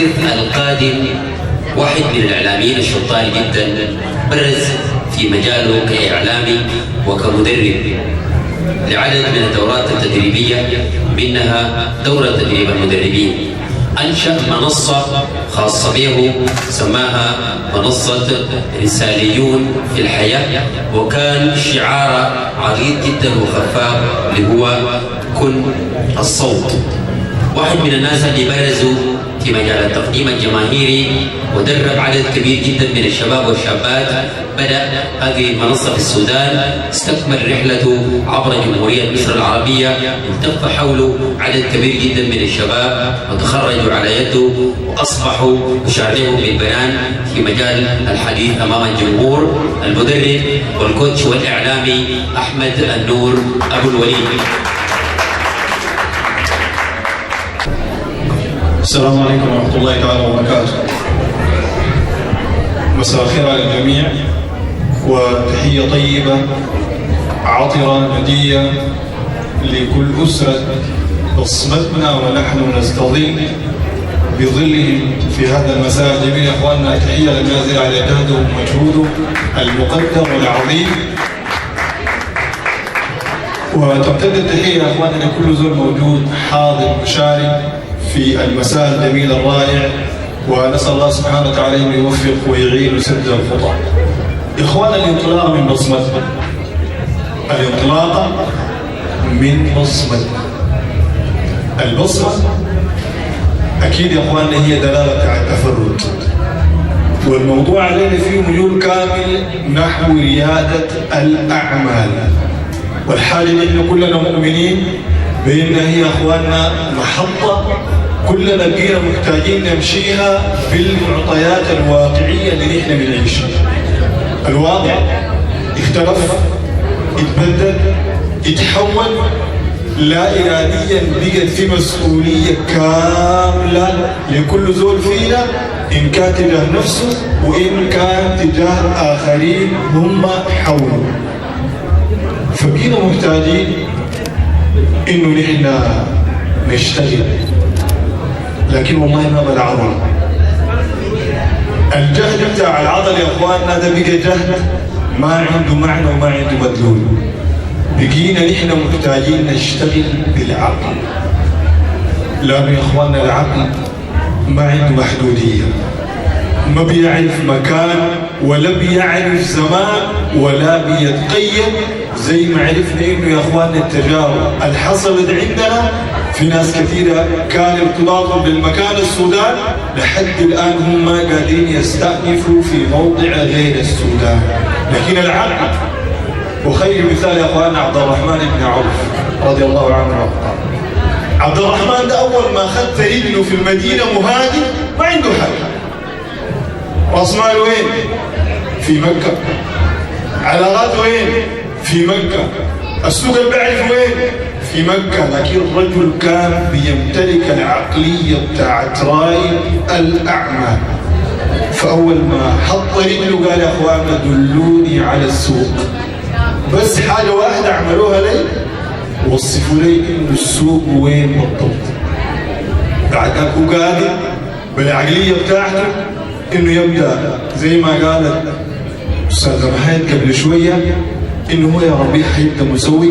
الحديث القادم واحد من الإعلاميين الشطار جدا، برز في مجاله كإعلامي وكمدرب لعدد من الدورات التدريبية، منها دورة تدريب المدربين. أنشأ منصة خاصة به سماها منصة رساليون في الحياة، وكان شعار عريض جدا وخفاف اللي هو كن الصوت. واحد من الناس اللي برزوا في مجال التقديم الجماهيري ودرب عدد كبير جدا من الشباب والشابات. بدأ هذه المنصة في السودان، استكمل رحلته عبر جمهورية مصر العربية، التف حوله عدد كبير جدا من الشباب وتخرجوا على يده وأصبحوا يشاركوا بالبيان في مجال الحديث أمام الجمهور. المدرب والكوتش والإعلامي أحمد النور أبو الوليد. السلام عليكم ورحمة الله تعالى وبركاته. مساء الخير على الجميع، وتحية طيبة عطرة ندية لكل أسرة بصمتنا ونحن نستظل بظلهم في هذا المساء الجميل. يا أخواننا تحية للنازل على جهده ومجهوده المقدم والعظيم، وتمتد التحية يا أخواننا لكل زول موجود حاضر مشارك في المساء الجميل الرائع، ونسأل الله سبحانه وتعالى أن يوفق ويعين ويسدد الخطى. إخوانا الانطلاق من بصمتنا، الانطلاق من بصمتنا. البصمة أكيد يا إخوانا هي دلالة على التفرد، والموضوع علينا فيه ميول كامل نحو ريادة الأعمال، والحاجة نحن كلنا مؤمنين بأنها هي أخواننا محطة كلنا بقينا محتاجين نمشيها بالمعطيات الواقعية اللي نحن بنعيشها. الواقع اختلف، اتبدل، اتحول، لا إراديا بقت في مسؤولية كاملة لكل زول فينا، إن كان تجاه نفسه وإن كان تجاه آخرين هم حوله. فبقينا محتاجين إنه نحن نشتغل، لكن والله ما بلا عضل. الجهد بتاع العضل يا اخواننا ده بقى جهد ما عنده معنى وما عنده مدلول. بقينا نحن محتاجين نشتغل بالعقل، لانه يا اخواننا العقل ما عنده محدوديه، ما بيعرف مكان ولا بيعرف زمان ولا بيتقيد. زي ما عرفنا انه يا اخواننا التجارب اللي حصلت عندنا في ناس كثيرة كان ارتباطهم بالمكان السودان لحد الآن هم قاعدين يستأنفوا في موضع غير السودان. لكن العقل، وخير مثال يا اخواننا عبد الرحمن بن عوف رضي الله عنه وارضاه. عبد الرحمن ده أول ما أخذت رجله في المدينة مهاجر ما عنده حاجة. رأس ماله وين؟ في مكة. علاقاته وين؟ في مكة. السوق اللي بيعرف وين؟ في مكة. لكن الرجل كان بيمتلك العقلية بتاعت رائد الأعمال. فأول ما حط رجله قال يا أخواننا دلوني على السوق، بس حاجة واحدة عملوها لي، وصفوا لي إنه السوق وين بالضبط. بعد أكو قادر بالعقلية بتاعته إنه يبدأ زي ما قالت أستاذة محيط قبل شوية، إنه هو يا ربي حيبدأ مسوق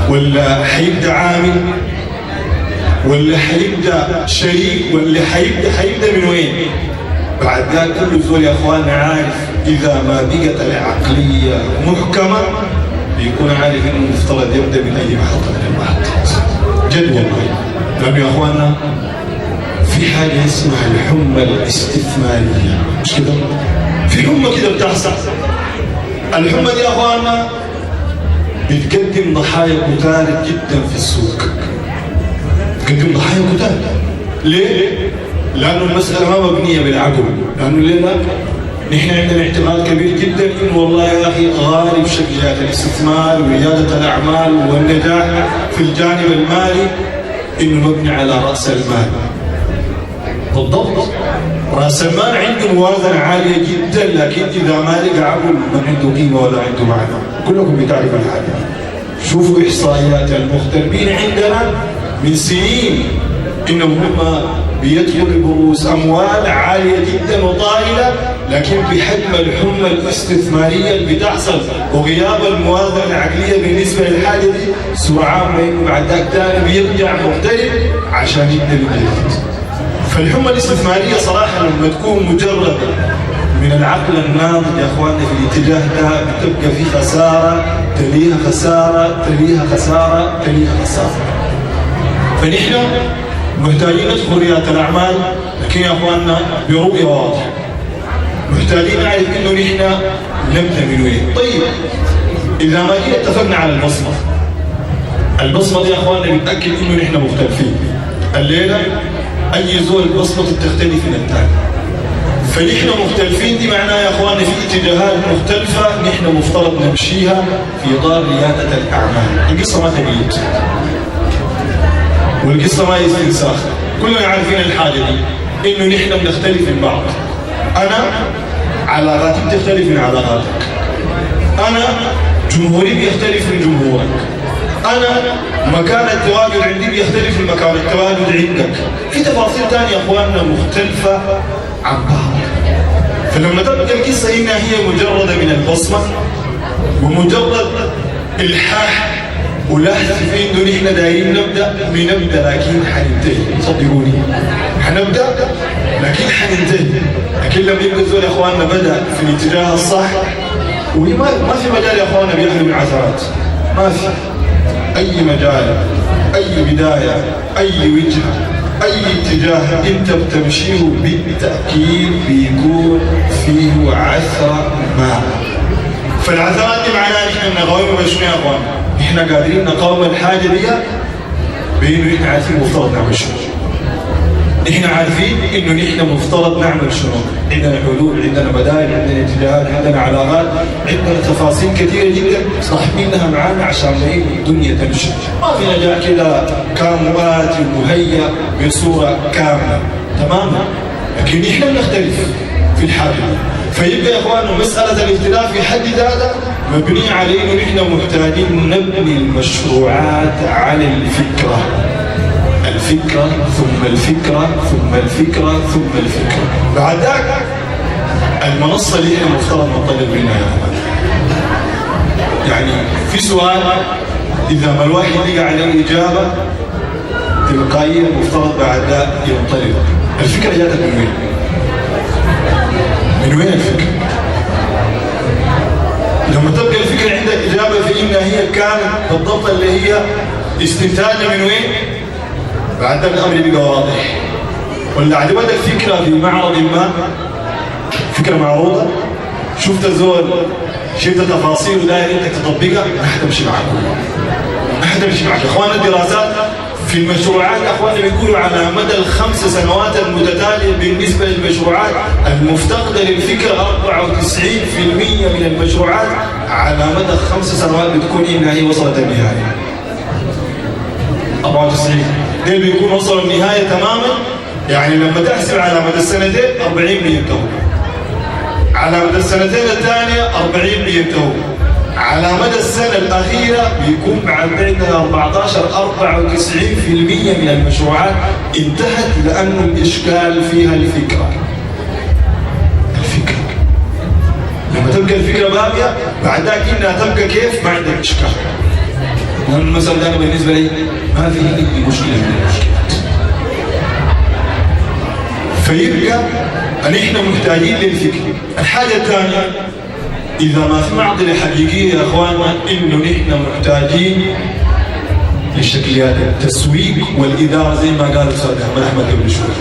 ولا حيبدأ عامل ولا حيبدأ شريك ولا حيبدأ من وين؟ بعد ذلك كل زول يا اخواننا عارف اذا ما بقت العقلية محكمة بيكون عارف انه المفترض يبدأ من اي محطة من المحطات. جد والله. لانه يا اخواننا في حاجة اسمها الحمى الاستثمارية، مش كده؟ في حمى كده بتحصل. الحمى دي يا اخواننا بتقدم ضحايا كتار جدا في السوق. بتقدم ضحايا كتار. ليه؟ لأنه المسألة ما مبنية بالعقل، لأنه لنا نحن عندنا اعتقاد كبير جدا إنه والله يا أخي غالب شكليات الاستثمار وريادة الأعمال والنجاح في الجانب المالي إنه مبني على رأس المال. بالضبط. رأس المال عنده موازنة عالية جدا، لكن إذا ما لقى عقل ما عنده قيمة ولا عنده معنى. كلكم بتعرفوا الحاجة. شوفوا إحصائيات المغتربين عندنا من سنين انهم هم بيدخلوا برؤوس اموال عاليه جدا وطائله، لكن بحجم الحمى الاستثماريه اللي بتحصل وغياب الموازنه العقليه بالنسبه للحاجه دي، سرعان ما انه بعد ذاك ثاني بيرجع مغترب عشان يبدا من جديد. فالحمى الاستثماريه صراحه لما تكون مجرده من العقل الناضج يا اخواننا في الاتجاه ده بتبقى في خساره تليها خساره تليها خساره تليها خساره. فنحن محتاجين ندخل رياده الاعمال، لكن يا اخواننا برؤيه واضحه. محتاجين نعرف انه نحن نبدا من وين. طيب اذا ما جينا اتفقنا على البصمه دي يا اخواننا بتاكد انه نحن مختلفين. الليله اي زول بصمته بتختلف من الثاني. فنحن مختلفين دي معناه يا اخواننا في اتجاهات مختلفه نحن مفترض نمشيها في اطار رياده الاعمال. القصه ما تقييد والقصه ما استنساخ، كلنا عارفين الحاجه دي انه نحن بنختلف من بعض. انا علاقاتي بتختلف من علاقاتك، انا جمهوري بيختلف من جمهورك، انا مكان التواجد عندي بيختلف من مكان التواجد عندك. في تفاصيل ثانيه يا اخواننا مختلفه عن بعض. فلما تبقى القصه انها هي مجرده من البصمه ومجرد الحاح ولهجه في انه نحن دايرين نبدا لكن حننتهي. صدقوني حنبدا لكن حننتهي. لكن لما يبقى الزول يا اخواننا بدا في الاتجاه الصح، وما في مجال يا اخواننا بيحلم العثرات، ما في اي مجال، اي بدايه، اي وجهه، اي اتجاه انت بتمشيه بالتاكيد بيكون فيه عثره ما. فالعثرات دي معناها نحن نقاومها بشنو يا اخوان؟ نحن قادرين نقاوم الحاجه دي بانه نحن عارفين مفترض نعمل شنو. نحن عارفين انه نحن مفترض نعمل شنو. عندنا حلول، عندنا بدائل، عندنا اتجاهات، عندنا علاقات، عندنا تفاصيل كثيره جدا صاحبينها معانا عشان نعين الدنيا تمشي. ما في نجاح كده كان مآتي ومهيأ بصوره كامله تماما، لكن نحن بنختلف في الحاجه. فيبقى يا اخواننا مساله الاختلاف في حد ذاتها مبنيه على انه نحن محتاجين نبني المشروعات على الفكره. ثم الفكره ثم الفكره ثم الفكره. بعد ذاك المنصه اللي احنا مفترض نطلب منها يا اخوان. يعني في سؤال اذا ما الواحد لقى عليه اجابه تلقائيا مفترض بعد ذاك ينطلق. الفكره جاتك من وين؟ من وين الفكره؟ لما تبقى الفكره عندك اجابه فانها هي كانت بالضبط اللي هي استنتاجها من وين؟ بعد ذلك الامر بقى واضح. ولا عجبتك الفكره في معرض ما، فكره معروضه، شفت الزول، شفت تفاصيل وداير انت تطبقها، ما حتمشي معك. ما حتمشي معك. اخواننا الدراسات في المشروعات اخواننا بيقولوا على مدى ال5 سنوات المتتاليه بالنسبه للمشروعات المفتقده للفكره 94% من المشروعات على مدى 5 سنوات بتكون انها هي وصلت النهايه. 94 ديل بيكون وصلوا النهايه تماما. يعني لما تحسب على مدى السنتين 40 بينتهوا، على مدى السنتين الثانيه 40 بينتهوا، على مدى السنه الاخيره بيكون بعد عندنا 94% من المشروعات انتهت لانه الاشكال فيها الفكره. الفكره لما تبقى الفكره باقيه بعد ذاك انها تبقى كيف ما عندك اشكال. والمثل ده بالنسبه لي ما في اي مشكله من المشكلات. فيبقى نحن محتاجين للفكر. الحاجه الثانيه اذا ما في معضله حقيقيه يا اخواننا انه نحن محتاجين لشكليات التسويق والاداره زي ما قال الاستاذ احمد قبل شوي.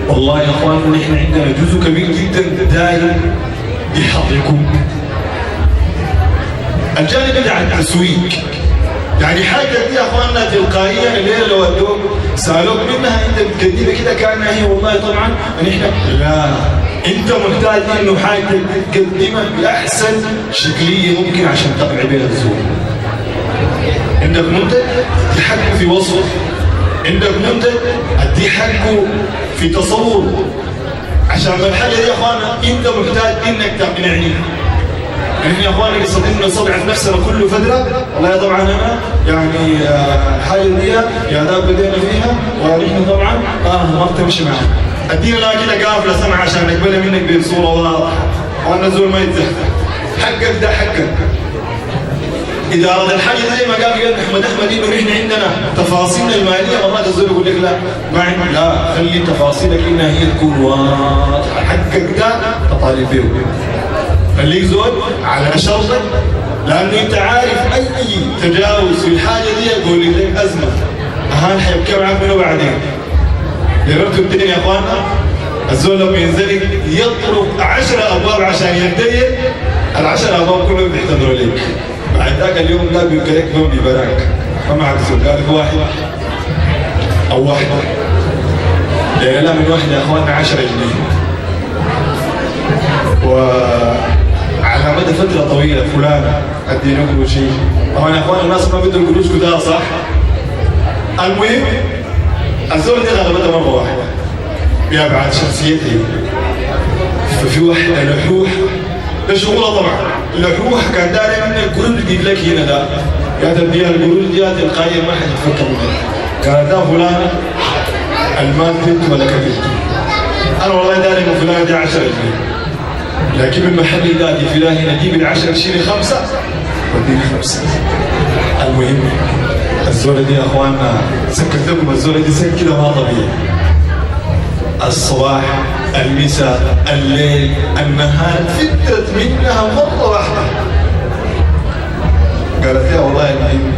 والله يا اخواننا نحن عندنا جزء كبير جدا داير يحركم الجانب بتاع التسويق. يعني حاجه دي يا اخواننا تلقائيا الليله لو ادوك سالوك منها انت بتقدمها كده كانها هي والله طبعا نحن لا، انت محتاج انه حاجه تقدمها باحسن شكليه ممكن عشان تقنع بين الزبون. عندك منتج ادي حقه في وصف، عندك منتج ادي حقه في تصور. عشان الحاجه دي يا اخوانا انت محتاج انك تقنعني. يعني يا اخواني قصه انه نصبح نفسنا كل فتره، والله طبعا انا يعني الحاجه دي يا داب بدينا فيها ونحن طبعا ما بتمشي معنا. ادينا لها كده قافله سمع عشان نقبلها منك بصوره واضحه، وانا زول ما يتزحف. حقك ده حقك. إذا أراد الحاجة زي ما قال أحمد إنه نحن عندنا تفاصيلنا المالية، مرات الزول يقول لك لا ما عندي، لا خلي تفاصيلك إنها هي تكون واضحة، حقك ده تطالب به. خليك زول على شرطك، لأنه أنت عارف أي تجاوز في الحاجة دي يقول لك أزمة، أهان حيبكي معك منه بعدين. جربتوا الدنيا يا إخواننا؟ الزول لما ينزلك يطلب 10 أبواب عشان ينتهي، ال10 أبواب كلهم بيحتضروا لك. بعد ذاك اليوم لا بيبقى لك نوم براك، فما عاد تسوي قال لك واحد او واحده، لا من واحده يا اخواننا 10 جنيه، وعلى مدى فتره طويله فلان ادي له شيء. طبعا يا اخوان الناس ما بدهم القروش كده صح؟ المهم الزول دي غلبتها مره واحده بأبعاد شخصيته. ففي واحده لحوح مشغوله طبعا، لحوح كان داري من القروش تجيب لك هنا ده، يا تديها القروش دي تلقائيا ما حد يفكر منها. قالت ده فلانه المال بنت ولا كبنت؟ انا والله داري من فلان دي 10 جنيه، لكن المحل داتي فلان هنا جيب لي 10 شيلي 5 وديني 5. المهم الزوله دي يا اخواننا سكت لكم، الزوله دي سكت كده ما طبيعي. الصباح المساء الليل النهار فتت منها مرة واحدة. قالت يا والله المهم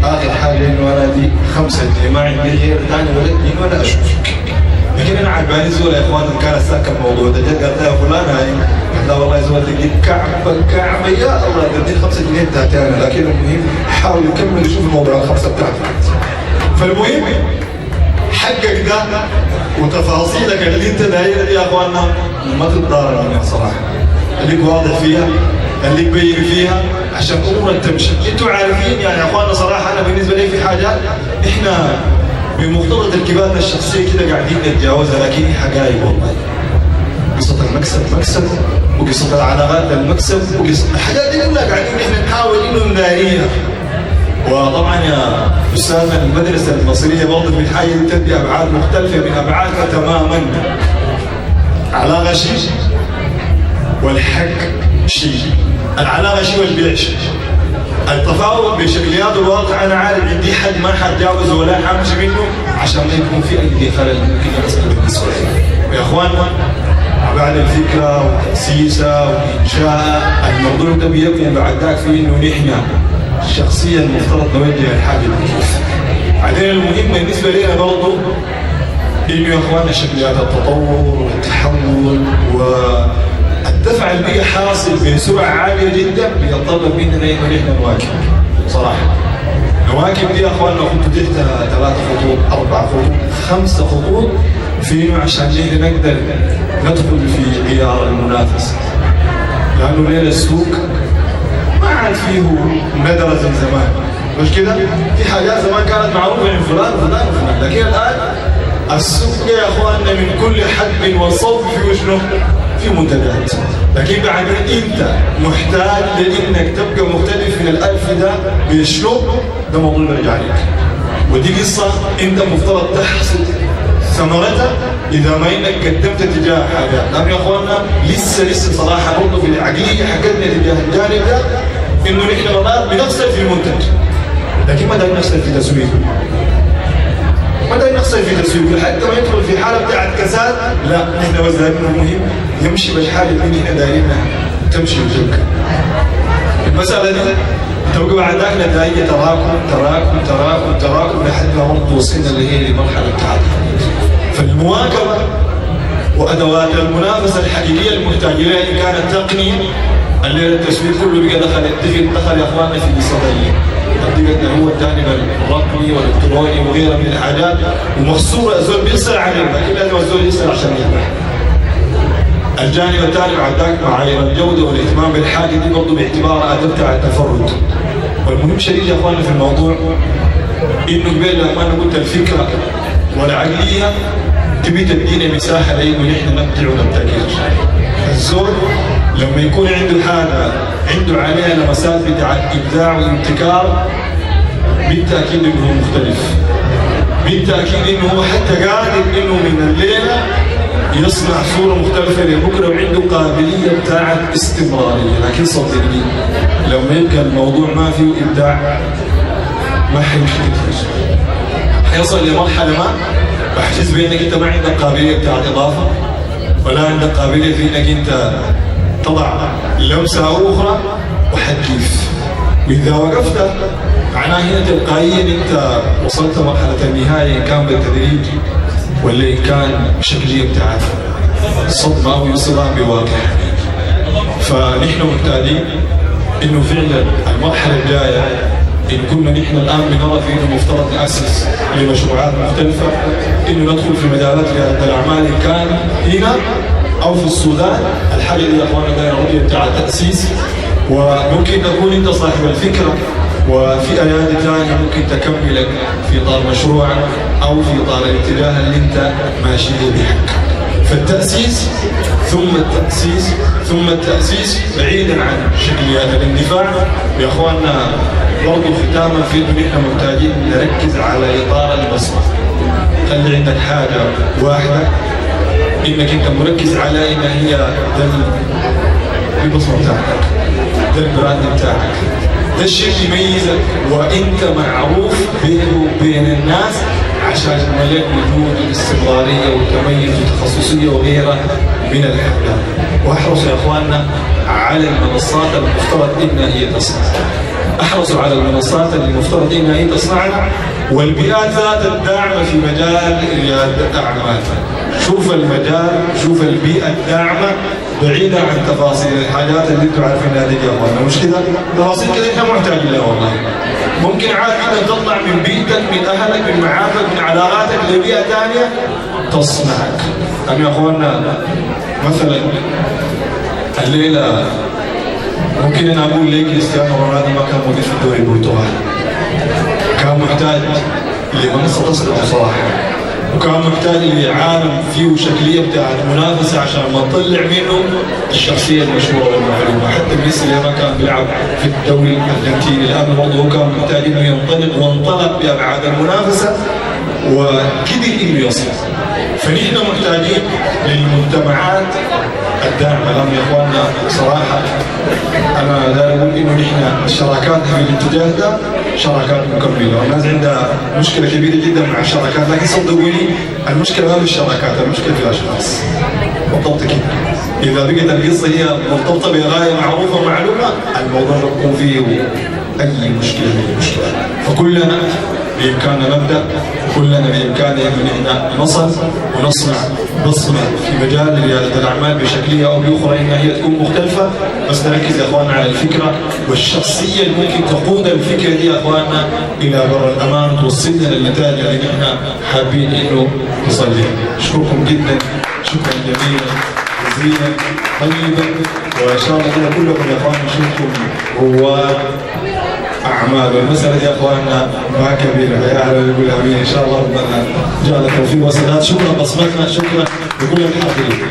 آخر حاجة إنه أنا دي 5 جنيه ما عندي غير ثاني ولا جنيه ولا أشوفك. لكن أنا عجباني زول يا إخوان كان ساكن الموضوع ده، جت قالت يا فلان هاي لا والله زول تجيب كعبة يا الله تدي 5 جنيه بتاعتي، لكن المهم حاول يكمل يشوف الموضوع ال5 بتاعتك. فالمهم حقك ده وتفاصيلك اللي انت دايرها دي يا اخواننا ما تتضارب منها صراحه، خليك واضح فيها، خليك بين فيها عشان امورك تمشي. انتوا عارفين يعني يا اخواننا صراحه انا بالنسبه لي في حاجات احنا بمقتضى تركيباتنا الشخصيه كده قاعدين نتجاوزها، لكن هي حقائق والله. قصه المكسب مكسب، وقصه العلاقات المكسب، وقصه الحاجات دي كلها قاعدين احنا نحاول انه نداريها. وطبعا يا استاذنا المدرسه المصريه برضه في الحاجه دي تدي ابعاد مختلفه من ابعادها تماما. علاقه شيء والحق شيء، العلاقه شيء والبيع شيء. التفاوض بشكليات الواقع انا عارف عندي حد ما حتجاوزه ولا حمشي منه عشان ما يكون في اي خلل ممكن يحصل بالنسبه لي. يا اخواننا بعد الفكره وتاسيسها وانشائها الموضوع ده بيبني بعد ذاك في انه نحن شخصيا المفترض نوجه الحاجه دي. بعدين المهم بالنسبه لنا برضه انه يا اخواننا شكليات التطور والتحول والدفع اللي حاصل بسرعه عاليه جدا بيتطلب مننا انه نحن نواكب. صراحه نواكب دي يا اخواننا كنت تحتها 3 خطوط 4 خطوط 5 خطوط في انه عشان نحن نقدر ندخل في عيار المنافسه، لانه ليله السوق ما عاد فيه ندرة زي زمان، مش كده؟ في حاجات زمان كانت معروفة من فلان وفلان وفلان، لكن الآن السوق يا اخواننا من كل حد وصوب في وشنه؟ في منتجات، لكن بعد انت محتاج لانك تبقى مختلف من ال1000 ده بشنو؟ ده موضوع برجع لك. ودي قصة انت مفترض تحصد ثمرتها اذا ما انك قدمت تجاه حاجات، لانه يا اخواننا لسه صراحه برضه في العقليه حقتنا تجاه الجانب ده انه نحن مرات بنخسر في المنتج، لكن ما دايما نخسر في تسويقه. ما دايما نخسر في تسويقه لحد ما يدخل في حاله بتاعت كساد، لا نحن بس دايما المهم يمشي بالحاله اللي نحن دايرينها تمشي وتبقى. المساله دي تبقى بعد ذاك نتائج تراكم لحد ما برضه وصلنا اللي هي لمرحله التعاطي. فالمواكبه وادوات المنافسه الحقيقيه المحتاجه لها ان كانت تقنيه، الليله التسويق كله بقى دخل يا اخواننا في صدريه. الدقيقه هو الجانب الرقمي والالكتروني وغيرها من الحاجات، ومخصوصه الزول بيسال عليه، لكن لازم الزول يسال عشان يربح. الجانب الثاني بعد ذاك معايير الجوده والاهتمام بالحاجه دي برضه باعتبارها اداه التفرد. والمهم شديد يا اخواننا في الموضوع انه قبل ما انا قلت الفكره والعقليه تبي تدينا مساحه لانه نحن نبدع ونبتكر. الزول لما يكون عنده حاجة عنده عليها لمسات بتاعت إبداع وابتكار، بالتأكيد إنه هو مختلف، بالتأكيد إنه هو حتى قادر إنه من الليلة يصنع صورة مختلفة لبكرة، وعنده قابلية بتاعت استمرارية. لكن صدقني لما يبقى الموضوع ما فيه إبداع ما حيمشي كتير، حيوصل لمرحلة ما بحجز بأنك أنت ما عندك قابلية بتاعت إضافة، ولا عندك قابلية في أنك أنت تضع لمسة أخرى وحتكيف. وإذا وقفت معناه هنا تلقائيا أنت وصلت مرحلة النهاية، إن كان بالتدريج ولا إن كان بشكلية بتاعت صدمة أو انصدام بواقع. فنحن محتاجين إنه فعلا المرحلة الجاية إن كنا نحن الآن بنرى في إنه مفترض نأسس لمشروعات مختلفة، إنه ندخل في مجالات ريادة الأعمال إن كان هنا أو في السودان. الحاجة دي يا أخوانا دايرة رؤية بتاع التأسيس، وممكن تكون أنت صاحب الفكرة وفي أيادي ثانية ممكن تكملك في إطار مشروعك أو في إطار الاتجاه اللي أنت ماشي به. فالتأسيس ثم التأسيس ثم التأسيس بعيدا عن شكليات الاندفاع. يا أخوانا برضو ختاما في إنه نحن محتاجين نركز على إطار البصمة. خلي عندك حاجة واحدة إنك أنت مركز على إن هي ده البصمة بتاعتك، ده البراند بتاعك، ده الشيء اللي يميزك وانت معروف بينه وبين الناس، عشان ملك وجود الاستمراريه والتميز والتخصصيه وغيرها من الحاجات. واحرصوا يا اخواننا على المنصات المفترض انها هي تصنع، احرصوا على المنصات اللي المفترض انها هي تصنعها، والبيئات ذات الدعم في مجال رياده الاعمال. شوف المجال، شوف البيئه الداعمه بعيدة عن تفاصيل الحاجات اللي انتم عارفينها دي يا اخوانا. مش كده؟ تفاصيل كده احنا محتاجين لها والله. ممكن عادي انك تطلع من بيتك، من اهلك، من معارفك، من علاقاتك لبيئة ثانية تصنعك. يا اخوانا مثلا الليلة ممكن انا اقول ليه كريستيانو رونالدو ما كان موجود في الدوري البرتغالي، كان محتاج لمنصة تصنع صراحة، وكان محتاج لعالم فيه شكليه بتاعت منافسه عشان ما نطلع منه الشخصيه المشهوره والمعلومه. حتى ميسي اللي ما كان بيلعب في الدوري الارجنتيني الان برضه هو كان محتاج انه ينطلق وانطلق بابعاد المنافسه وكده انه يصل. فنحن محتاجين للمجتمعات الداعمه. لهم يا اخواننا صراحه انا داير اقول انه نحن الشراكات في الاتجاه ده شراكات مكمله، والناس عندها مشكله كبيره جدا مع الشراكات، لكن صدقوني المشكله ما في الشراكات، المشكله في الاشخاص. بالضبط كده. اذا بقت القصه هي مرتبطه بغايه معروفه ومعلومه، الموضوع بيكون فيه اي مشكله من المشكلات. فكلنا بامكاننا نبدا، كلنا بامكاننا انه نحن نصل ونصنع بصمه في مجال رياده الاعمال بشكليه او باخرى انها هي تكون مختلفه، بس نركز يا اخواننا على الفكره والشخصيه اللي ممكن تقود الفكره دي يا اخواننا الى بر الامان وتوصلنا للنتائج اللي نحن حابين انه نصل لها. اشكركم جدا، شكرا جميلا جزيلا طيبا، وان شاء الله كده كلكم يا اخواننا نشوفكم رواد اعمال. والمساله دي يا اخواننا ما كبيره، يا اهلا نقول امين. ان شاء الله ربنا جعل التوفيق والسداد. شكرا بصمتنا، شكرا لكل الحاضرين.